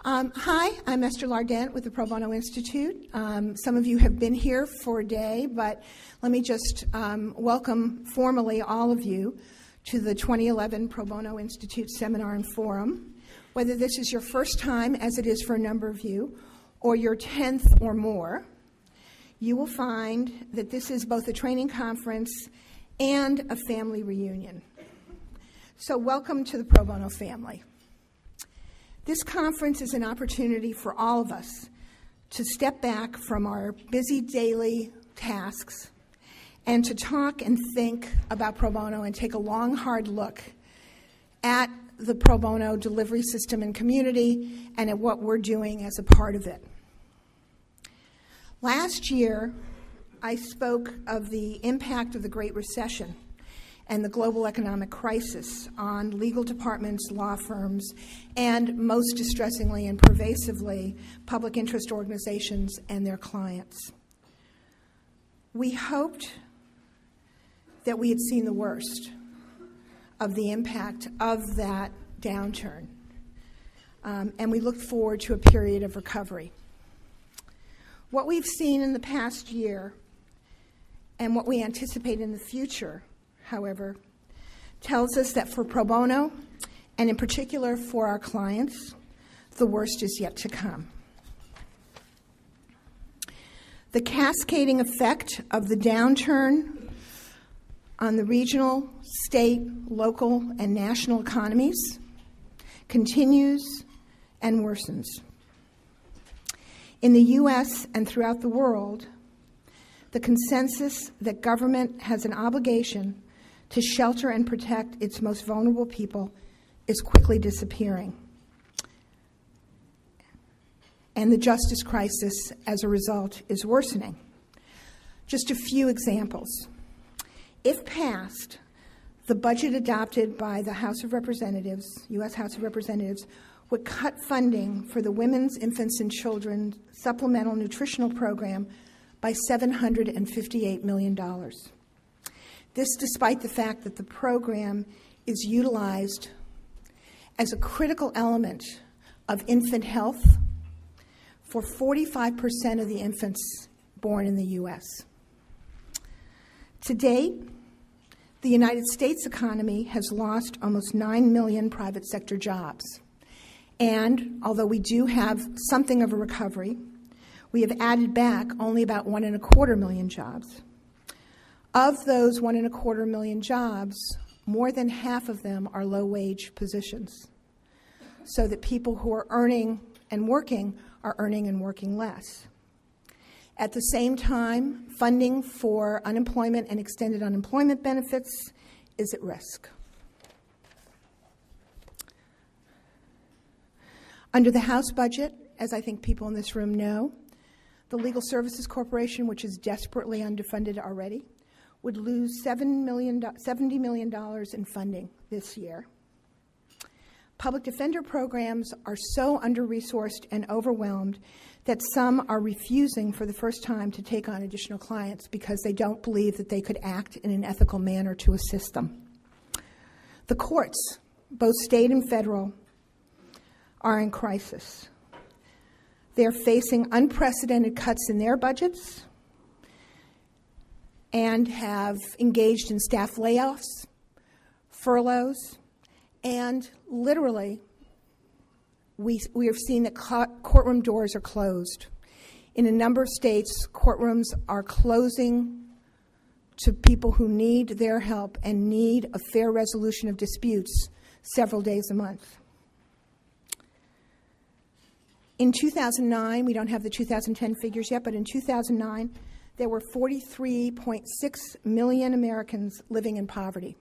Hi, I'm Esther Lardent with the Pro Bono Institute. Some of you have been here for a day, but let me just welcome formally all of you to the 2011 Pro Bono Institute Seminar and Forum. Whether this is your first time, as it is for a number of you, or your 10th or more, you will find that this is both a training conference and a family reunion. So welcome to the Pro Bono family. This conference is an opportunity for all of us to step back from our busy daily tasks and to talk and think about pro bono and take a long, hard look at the pro bono delivery system and community and at what we're doing as a part of it. Last year, I spoke of the impact of the Great Recession and the global economic crisis on legal departments, law firms, and most distressingly and pervasively, public interest organizations and their clients. We hoped that we had seen the worst of the impact of that downturn, and we looked forward to a period of recovery. What we've seen in the past year and what we anticipate in the future, however, tells us that for pro bono, and in particular for our clients, the worst is yet to come. The cascading effect of the downturn on the regional, state, local, and national economies continues and worsens. In the U.S. and throughout the world, the consensus that government has an obligation to shelter and protect its most vulnerable people is quickly disappearing. And the justice crisis, as a result, is worsening. Just a few examples. If passed, the budget adopted by the House of Representatives, U.S. House of Representatives, would cut funding for the Women's, Infants, and Children Supplemental Nutritional Program by $758 million. This despite the fact that the program is utilized as a critical element of infant health for 45% of the infants born in the U.S. To date, the United States economy has lost almost 9 million private sector jobs. And although we do have something of a recovery, we have added back only about 1.25 million jobs. Of those 1.25 million jobs, more than half of them are low-wage positions, so that people who are earning and working are earning and working less. At the same time, funding for unemployment and extended unemployment benefits is at risk. Under the House budget, as I think people in this room know, the Legal Services Corporation, which is desperately underfunded already, would lose $70 million in funding this year. Public defender programs are so under-resourced and overwhelmed that some are refusing for the first time to take on additional clients because they don't believe that they could act in an ethical manner to assist them. The courts, both state and federal, are in crisis. They're facing unprecedented cuts in their budgets and have engaged in staff layoffs, furloughs, and literally we have seen that courtroom doors are closed. In a number of states, courtrooms are closing to people who need their help and need a fair resolution of disputes several days a month. In 2009, we don't have the 2010 figures yet, but in 2009, there were 43.6 million Americans living in poverty,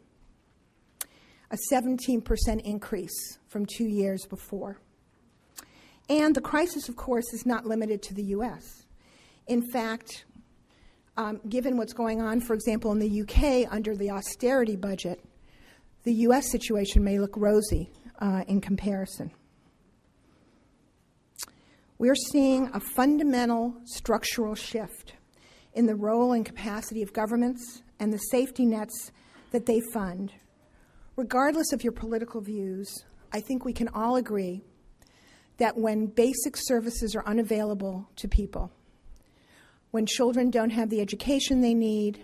a 17% increase from 2 years before. And the crisis, of course, is not limited to the U.S. In fact, given what's going on, for example, in the UK under the austerity budget, the U.S. situation may look rosy in comparison. We're seeing a fundamental structural shift in the role and capacity of governments and the safety nets that they fund. Regardless of your political views, I think we can all agree that when basic services are unavailable to people, when children don't have the education they need,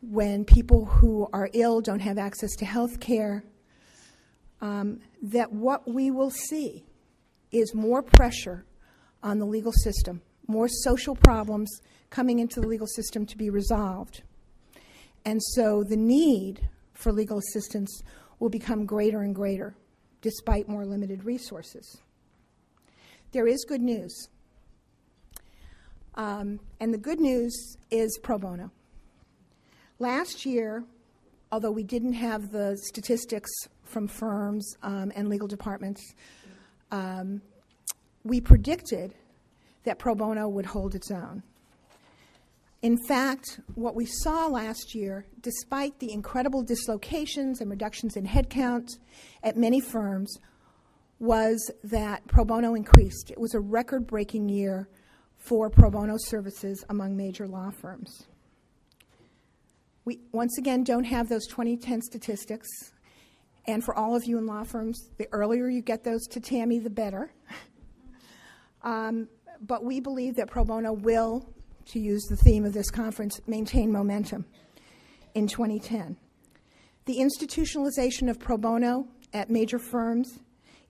when people who are ill don't have access to health care, that what we will see is more pressure on the legal system, more social problems coming into the legal system to be resolved. And so the need for legal assistance will become greater and greater, despite more limited resources. There is good news. And the good news is pro bono. Last year, although we didn't have the statistics from firms and legal departments, we predicted that pro bono would hold its own. In fact, what we saw last year, despite the incredible dislocations and reductions in headcount at many firms, was that pro bono increased. It was a record-breaking year for pro bono services among major law firms. We, once again, don't have those 2010 statistics. And for all of you in law firms, the earlier you get those to Tammy, the better. But we believe that pro bono will, to use the theme of this conference, maintain momentum in 2010. The institutionalization of pro bono at major firms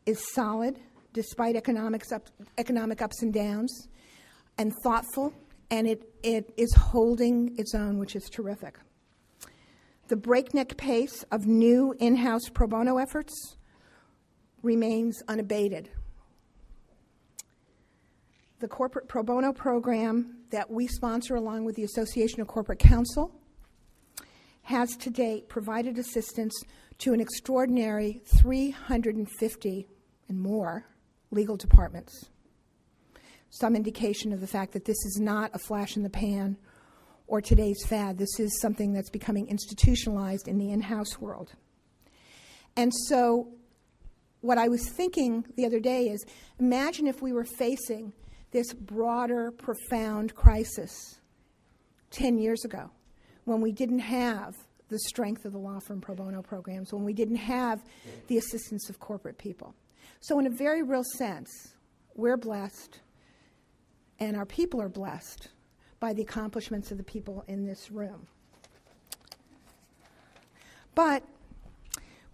is solid, despite economic ups and downs, and thoughtful, and it is holding its own, which is terrific. The breakneck pace of new in-house pro bono efforts remains unabated. The corporate pro bono program that we sponsor along with the Association of Corporate Counsel has to date provided assistance to an extraordinary 350 and more legal departments. Some indication of the fact that this is not a flash in the pan or today's fad. This is something that's becoming institutionalized in the in-house world. And so what I was thinking the other day is, imagine if we were facing this broader, profound crisis 10 years ago, when we didn't have the strength of the law firm pro bono programs, when we didn't have the assistance of corporate people. So in a very real sense, we're blessed, and our people are blessed by the accomplishments of the people in this room. But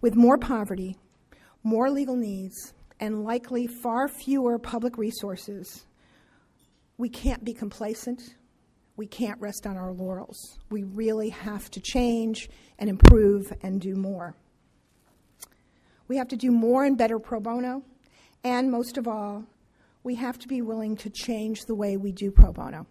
with more poverty, more legal needs, and likely far fewer public resources, we can't be complacent. We can't rest on our laurels. We really have to change and improve and do more. We have to do more and better pro bono, and most of all, we have to be willing to change the way we do pro bono.